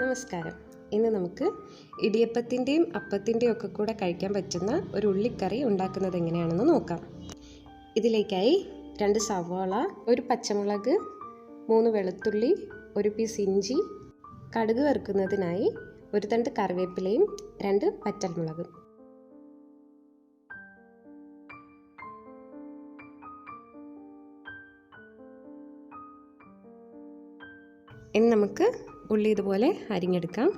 നമസ്കാരം. ഇന്ന് നമുക്ക് ഇടിയപ്പത്തിൻ്റെയും അപ്പത്തിൻ്റെയും ഒക്കെ കൂടെ കഴിക്കാൻ പറ്റുന്ന ഒരു ഉള്ളിക്കറി ഉണ്ടാക്കുന്നത് എങ്ങനെയാണെന്ന് നോക്കാം. ഇതിലേക്കായി 2 സവാള, 1 പച്ചമുളക്, 3 വെളുത്തുള്ളി, 1 പീസ് ഇഞ്ചി, കടുക് വറുക്കുന്നതിനായി 1 തണ്ട് കറിവേപ്പിലയും 2 വറ്റൽമുളകും. ഇനി നമുക്ക് ഉള്ളി ഇതുപോലെ അരിഞ്ഞെടുക്കാം.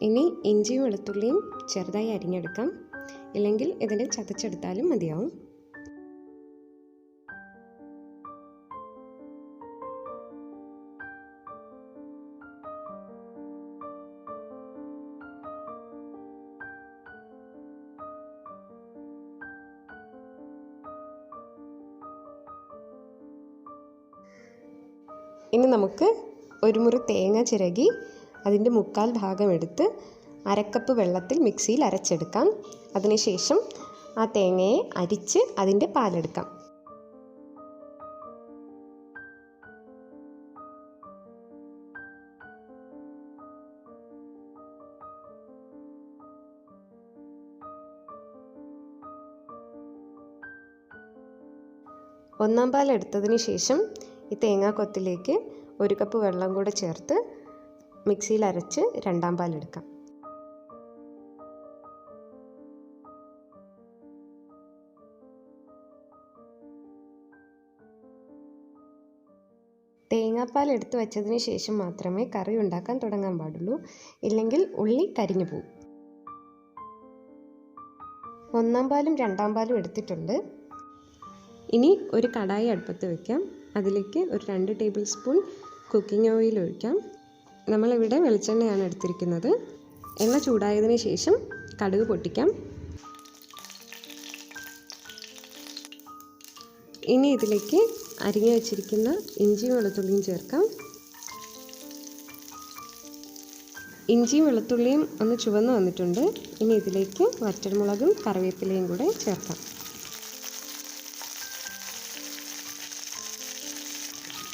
ഇനി ഇഞ്ചിയും വെളുത്തുള്ളിയും ചെറുതായി അരിഞ്ഞെടുക്കാം, ഇല്ലെങ്കിൽ ഇതിനെ ചതച്ചെടുത്താലും മതിയാവും. ഇനി നമുക്ക് 1 മുറി തേങ്ങ ചിരകി അതിൻ്റെ 1/4 ഭാഗം എടുത്ത് 1/2 കപ്പ് വെള്ളത്തിൽ മിക്സിയിൽ അരച്ചെടുക്കാം. അതിനുശേഷം ആ തേങ്ങയെ അരിച്ച് അതിൻ്റെ പാലെടുക്കാം. ഒന്നാം പാൽ എടുത്തതിന് ശേഷം ഈ തേങ്ങാക്കൊത്തിലേക്ക് 1 കപ്പ് വെള്ളം കൂടെ ചേർത്ത് മിക്സിയിൽ അരച്ച് 2ാം പാൽ എടുക്കാം. തേങ്ങാപ്പാൽ എടുത്ത് വെച്ചതിന് ശേഷം മാത്രമേ കറി ഉണ്ടാക്കാൻ തുടങ്ങാൻ പാടുള്ളൂ, ഇല്ലെങ്കിൽ ഉള്ളി കരിഞ്ഞു പോകും. 1ാം പാലും 2ാം പാലും എടുത്തിട്ടുണ്ട്. ഇനി ഒരു കടായി അടുപ്പത്ത് വയ്ക്കാം. അതിലേക്ക് ഒരു 2 ടേബിൾ സ്പൂൺ കുക്കിംഗ് ഓയിൽ ഒഴിക്കാം. നമ്മളിവിടെ വെളിച്ചെണ്ണയാണ് എടുത്തിരിക്കുന്നത്. എണ്ണ ചൂടായതിന് ശേഷം കടുക് പൊട്ടിക്കാം. ഇനി ഇതിലേക്ക് അരിഞ്ഞു വെച്ചിരിക്കുന്ന ഇഞ്ചിയും വെളുത്തുള്ളിയും ചേർക്കാം. ഇഞ്ചിയും വെളുത്തുള്ളിയും ഒന്ന് ചുവന്ന് വന്നിട്ടുണ്ട്. ഇനി ഇതിലേക്ക് വറ്റൽമുളകും കറിവേപ്പിലയും കൂടെ ചേർക്കാം.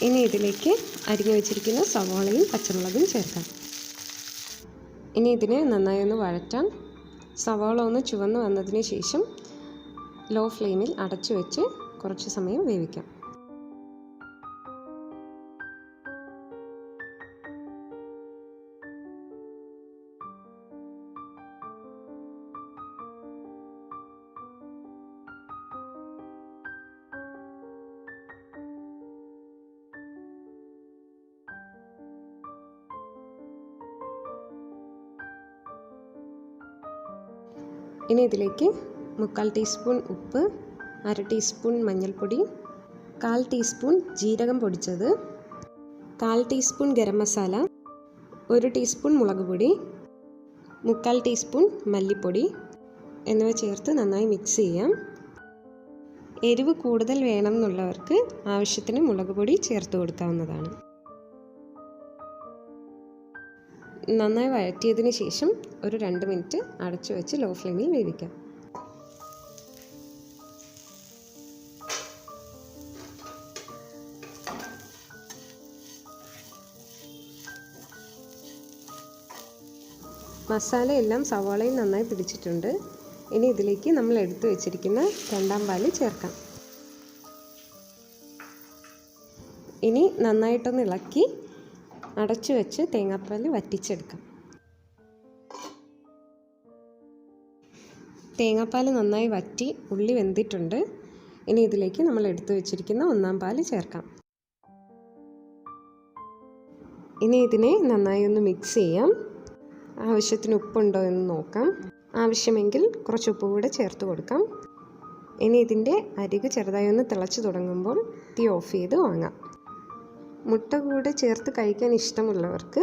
ഇനി ഇതിലേക്ക് അരിഞ്ഞു വെച്ചിരിക്കുന്ന സവാളയും പച്ചമുളകും ചേർക്കാം. ഇനി ഇതിനെ നന്നായി ഒന്ന് വഴറ്റാം. സവാള ഒന്ന് ചുവന്ന് വന്നതിന് ശേഷം ലോ ഫ്ലെയിമിൽ അടച്ചു വെച്ച് കുറച്ച് സമയം വേവിക്കാം. ഇനി ഇതിലേക്ക് 1/4 ടീസ്പൂൺ ഉപ്പ്, 1/2 ടീസ്പൂൺ മഞ്ഞൾപ്പൊടി, 1/4 ടീസ്പൂൺ ജീരകം പൊടിച്ചത്, 1/4 ടീസ്പൂൺ ഗരം മസാല, 1 ടീസ്പൂൺ മുളക് പൊടി, 1/4 ടീസ്പൂൺ മല്ലിപ്പൊടി എന്നിവ ചേർത്ത് നന്നായി മിക്സ് ചെയ്യാം. എരിവ് കൂടുതൽ വേണം എന്നുള്ളവർക്ക് ആവശ്യത്തിന് മുളക് പൊടി ചേർത്ത് കൊടുക്കാവുന്നതാണ്. നന്നായി വഴറ്റിയതിന് ശേഷം ഒരു 2 മിനിറ്റ് അടച്ചു വെച്ച് ലോ ഫ്ലെയിമിൽ വേവിക്കാം. മസാല എല്ലാം സവാളയും നന്നായി പിടിച്ചിട്ടുണ്ട്. ഇനി ഇതിലേക്ക് നമ്മൾ എടുത്തു വെച്ചിരിക്കുന്ന 2ാം പാൽ ചേർക്കാം. ഇനി നന്നായിട്ടൊന്ന് ഇളക്കി അടച്ചു വെച്ച് തേങ്ങാപ്പാൽ വറ്റിച്ചെടുക്കാം. തേങ്ങാപ്പാൽ നന്നായി വറ്റി ഉള്ളി വെന്തിട്ടുണ്ട്. ഇനി ഇതിലേക്ക് നമ്മൾ എടുത്തു വെച്ചിരിക്കുന്ന 1ാം പാൽ ചേർക്കാം. ഇനി ഇതിനെ നന്നായി ഒന്ന് മിക്സ് ചെയ്യാം. ആവശ്യത്തിന് ഉപ്പുണ്ടോ എന്ന് നോക്കാം. ആവശ്യമെങ്കിൽ കുറച്ച് ഉപ്പ് കൂടെ ചേർത്ത് കൊടുക്കാം. ഇനി ഇതിൻ്റെ അരികു ചെറുതായി ഒന്ന് തിളച്ച് തുടങ്ങുമ്പോൾ തീ ഓഫ് ചെയ്ത് വാങ്ങാം. മുട്ട കൂടെ ചേർത്ത് കഴിക്കാൻ ഇഷ്ടമുള്ളവർക്ക്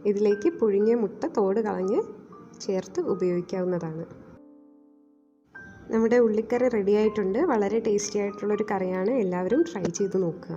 ഇതിലേക്ക് പുഴുങ്ങിയ മുട്ട തോട് കളഞ്ഞ് ചേർത്ത് ഉപയോഗിക്കാവുന്നതാണ്. നമ്മുടെ ഉള്ളിക്കറി റെഡി ആയിട്ടുണ്ട്. വളരെ ടേസ്റ്റി ആയിട്ടുള്ളൊരു കറിയാണ്. എല്ലാവരും ട്രൈ ചെയ്ത് നോക്കുക.